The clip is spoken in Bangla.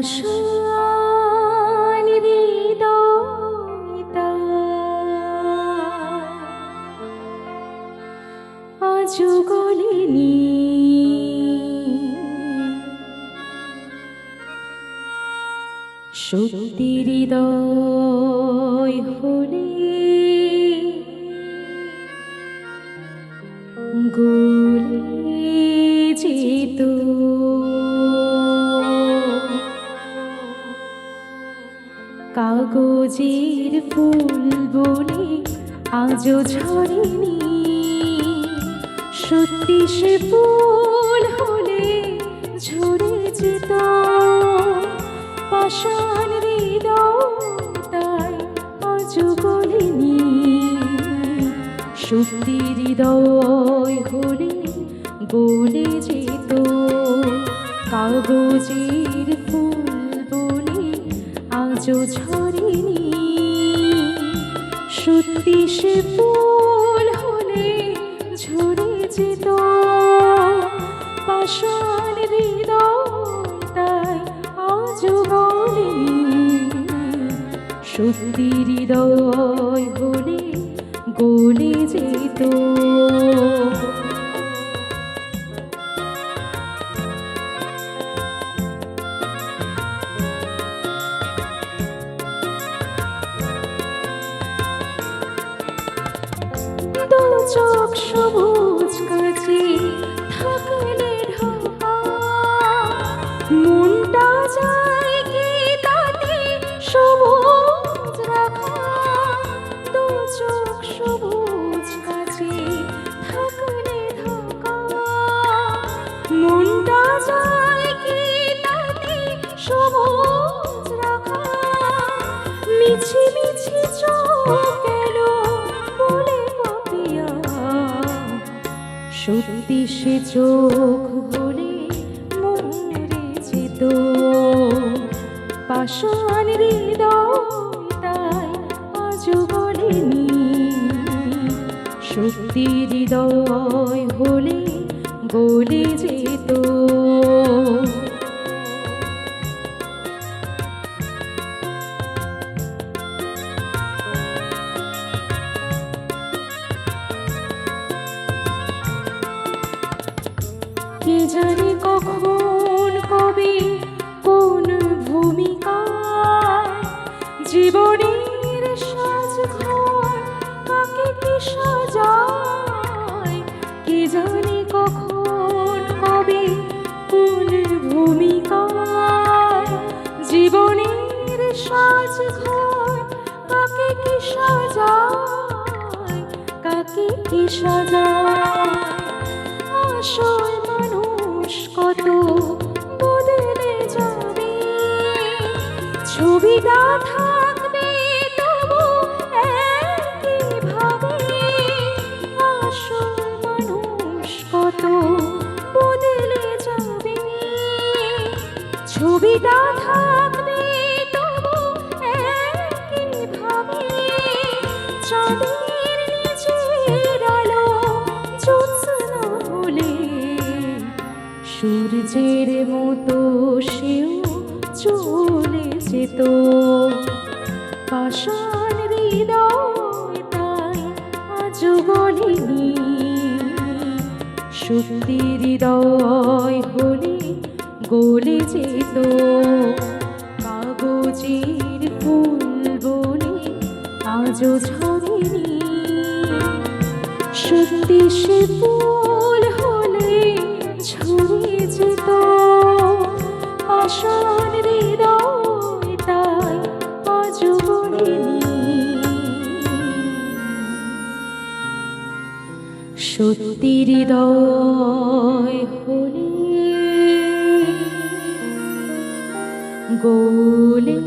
পাষাণ হৃদয়টা আজও গলেনি, সত্যি হৃদয় হলে গলে যেত। কাগজের ফুল বলে আজও ঝরেনি, সত্যি সে ফুল হলে ঝরে যেত। পাষাণ হৃদয়টাই আজও গলেনি, সত্যি হৃদয় হলে গলে যেত। কাগজের ফুল বলে আজও ঝরেনি, সত্যি সে ফুল হলে ঝরে যেত। পাষাণ হৃদয়টাই আজও গলেনি, সত্যি হৃদয় হলে গলে যেত। দু চোখ সবুজ কাছে থাকলে ঢাকা, মনটা যায় কি তাতে সবুজ রাখা। দু চোখ সবুজ কাছে থাকলে ঢাকা, মনটা যায় কি তাতে সবুজ রাখা। মিছি মিছি চোখ গেল বলে পাপিয়া, সত্যি সে চোখ হলে মরে যেত। পাষাণ হৃদয়টাই আজও গলেনি, সত্যি হৃদয় হলে গলে যেত। কে জানে কখন কবে কোন ভূমিকায় জীবনের সাজঘর কাকে কি সাজায়। কে জানে কখন কবে কোন ভূমিকায় জীবনের সাজঘর কাকে কি সাজায়, কাকে কি সাজায়। আসল মানুষ কত বদলে যাবে, ছবিটা থাকবে তবু একইভাবে। আসল মানুষ কত বদলে যাবে, ছবিটা থাকবে তবু একইভাবে। চাঁদের নিচের আলো জ্যোৎস্না হলে সূর্যের মতো সেও চলে যেত। পাষাণ হৃদয়টাই আজও গলেনি, সত্যি হৃদয় হলে গলে যেত। কাগজের ফুল বলে আজও ঝরেনি, সত্যি সে ফুল হলে ঝরে যেত। পাষাণ হৃদয়টাই আজও গলেনি, সত্যি হৃদয় হলে গলে